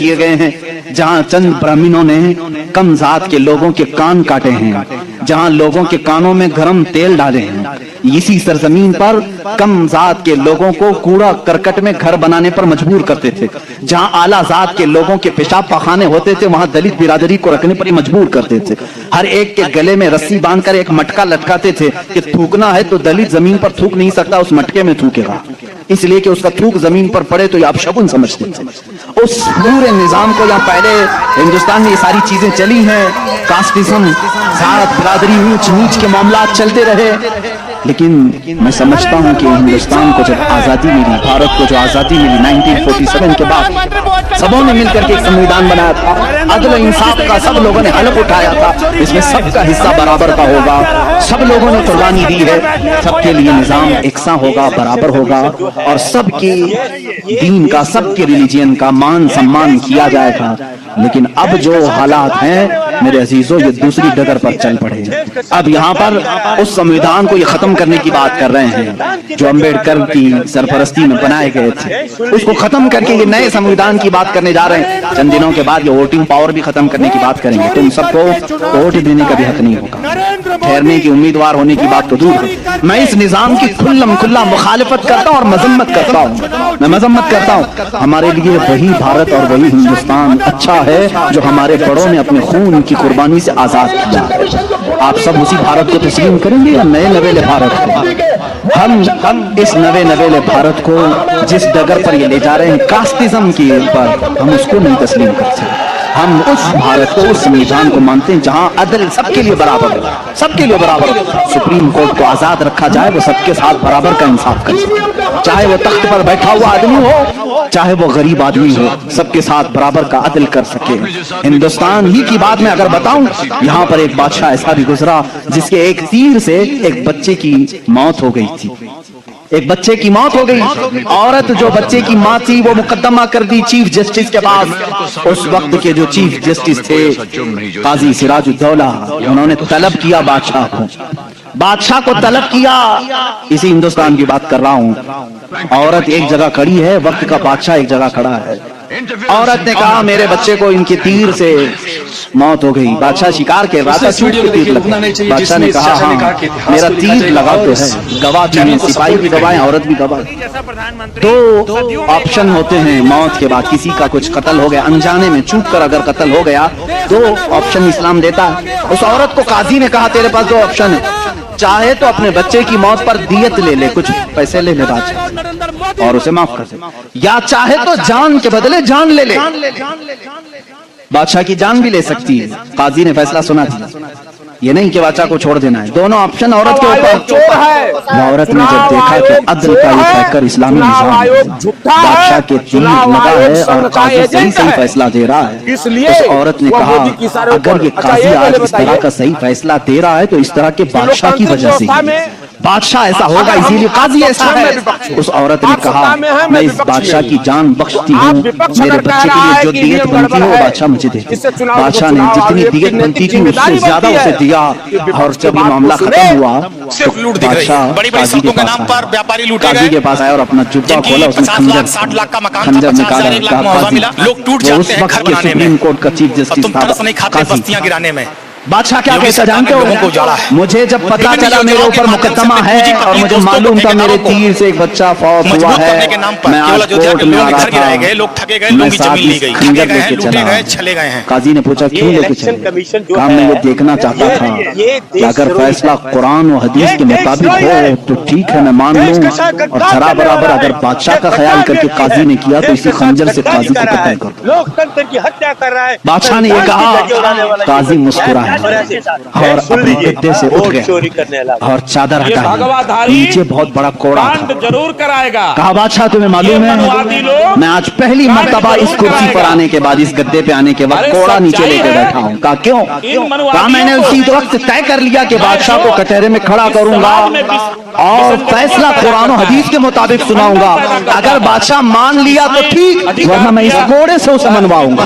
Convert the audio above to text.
किए गए हैं, जहां चंद ब्राह्मणों ने कम जात के लोगों के कान काटे हैं, जहां लोगों के कानों में गरम तेल डाले हैं। इसी सरजमीन पर कम जात के लोगों को कूड़ा करकट में घर बनाने पर मजबूर करते थे। जहां आला जात के लोगों के पेशाब पखाने होते थे, वहां दलित बिरादरी को रखने पर मजबूर करते थे। हर एक के गले में रस्सी बांधकर एक मटका लटकाते थे कि थूकना है तो दलित जमीन पर थूक नहीं सकता, उस मटके में थूकेगा, इसलिए कि उसका थूक जमीन पर पड़े तो ये आप शगुन समझते थे। उस पूरे निजाम को, यहाँ पहले हिंदुस्तान में ये सारी चीजें चली हैं, कास्टिज्म, जात बिरादरी, ऊंच नीच के मामला चलते रहे। लेकिन मैं समझता हूं कि हिंदुस्तान को जब आजादी मिली, भारत को जो आजादी मिली 1947 के बाद, सबों ने मिलकर के एक संविधान बनाया था, अदल इंसाफ का सब लोगों ने हलफ उठाया था, इसमें सबका हिस्सा बराबर का होगा, सब लोगों ने कुर्बानी दी है, सबके लिए निजाम एकसा होगा, बराबर होगा, और सबके दीन का, सबके रिलीजियन का मान सम्मान किया जाएगा। लेकिन अब जो हालात हैं मेरे अजीजों, ये दूसरी डगर पर चल पड़े। अब यहाँ पर उस संविधान को ये खत्म करने की बात कर रहे हैं जो अंबेडकर की सरपरस्ती में बनाए गए थे, उसको खत्म करके ये नए संविधान की बात करने जा रहे हैं। चंद दिनों के बाद ये वोटिंग पावर भी खत्म करने की बात करेंगे। तुम सबको वोट देने का भी हक नहीं होगा, ठहरने की उम्मीदवार होने की बात तो दूर है। मैं इस निजाम की खुल्लम खुल्ला मुखालिफत करता हूँ और मजम्मत करता हूँ, मैं मजम्मत करता हूँ। हमारे लिए वही भारत और वही हिंदुस्तान अच्छा है जो हमारे बड़ों ने अपने खून की कुर्बानी से आजाद किया। आप सब उसी भारत को तस्लीम करेंगे या नए नवेले भारत को? हम इस नवे नवेले भारत को जिस डगर पर ये ले जा रहे हैं कास्टिज्म के ऊपर, हम उसको नहीं तस्लीम कर सकते। हम उस भारत को, उस संविधान को मानते हैं जहां अदल सबके लिए बराबर है, सबके लिए बराबर है। सुप्रीम कोर्ट को आजाद रखा जाए, वो सबके साथ बराबर का इंसाफ कर सके, चाहे वो तख्त पर बैठा हुआ आदमी हो, चाहे वो गरीब आदमी हो, सबके साथ बराबर का अदल कर सके। हिंदुस्तान ही की बात में अगर बताऊं, यहाँ पर एक बादशाह ऐसा भी गुजरा जिसके एक तीर से एक बच्चे की मौत हो गई थी, एक बच्चे की मौत हो गई। औरत जो बच्चे की मां थी वो मुकदमा कर दी चीफ जस्टिस के पास। उस वक्त के जो चीफ जस्टिस थे काजी सिराजुद्दौला, उन्होंने तलब किया बादशाह को, बादशाह को तलब किया। इसी हिंदुस्तान की बात कर रहा हूं। औरत एक जगह खड़ी है, वक्त का बादशाह एक जगह खड़ा है। औरत ने कहा मेरे बच्चे को इनके तीर से मौत हो गई। बादशाह शिकार के रहा था, चूक के तीर लगा। बादशाह ने कहा हाँ मेरा तीर लगा तो है, गवाह भी हैं, सिपाही भी गवाह हैं, औरत भी गवाह। दो ऑप्शन होते हैं मौत के बाद, किसी का कुछ कत्ल हो गया अनजाने में, चूक कर अगर कत्ल हो गया, दो ऑप्शन इस्लाम देता है। उस औरत को काजी ने कहा तेरे पास दो ऑप्शन है, चाहे तो अपने बच्चे की मौत पर दियत ले ले, कुछ पैसे ले ले बादशाह और उसे माफ कर दे, या चाहे तो जान के बदले जान ले ले। बादशाह की जान भी ले सकती है। काजी ने फैसला सुना था, ये नहीं कि बादशाह को छोड़ देना है। दोनों ऑप्शन औरत के ऊपर। औरत ने जब देखा कि अदल का ये कहकर इस्लामी निजाम बादशाह के तीर लगा है और काजी सही सही फैसला दे रहा है, उस औरत ने कहा अगर ये काजी आज इस तरह का सही फैसला दे रहा है तो इस तरह के बादशाह की वजह से बादशाह ऐसा होगा, इसीलिए काजी ऐसा है। उस औरत ने कहा मैं इस बादशाह की जान बख्शती हूँ, मेरे बच्चे के लिए जो दियत बनती है वो बादशाह मुझे दे। बादशाह ने जितनी दियत बनती थी उससे ज्यादा उसे दिया। और जब ये मामला खत्म हुआ तो बादशाह काजी के पास आया और अपना जुब्बा खोला, उसने खंजर निकाला। उस वक्त के सुप्रीम कोर्ट का चीफ जस्टिस था। बादशाह क्या कहता जानते हो? मुझे जब पता चला मेरे ऊपर मुकदमा है और मुझे मालूम था मेरे तीर से एक बच्चा फौत हुआ है, मैं आज कोर्ट में आ रहा था, मैं साथ इस खंजर लेके चला। काजी ने पूछा क्यों लेके चले? कहा मैं ये देखना चाहता था कि अगर फैसला कुरान और हदीस के मुताबिक हो तो ठीक है मैं मान लूं, और जरा बराबर अगर बादशाह का ख्याल करके काजी ने किया तो इसी खंजर से काजी को कत्ल कर। लोकतंत्र की हत्या कर रहा है। बादशाह ने ये कहा, काजी मुस्कुराया और अपने गद्दे से उठ गया और चादर हटाई। नीचे बहुत बड़ा कोड़ा था। जरूर कराएगा। कहा बादशाह तुम्हें मालूम है मैं आज पहली मर्तबा इस कुर्सी पर आने के बाद, इस गद्दे पे आने के बाद कोड़ा नीचे लेके बैठा हूँ। कहा क्यों? कहा मैंने उसी वक्त तय कर लिया कि बादशाह को कटहरे में खड़ा करूंगा और फैसला कुरान और हदीस के मुताबिक सुनाऊंगा। अगर बादशाह मान लिया तो ठीक, वरना मैं इस कोड़े से उसे मनवाऊंगा।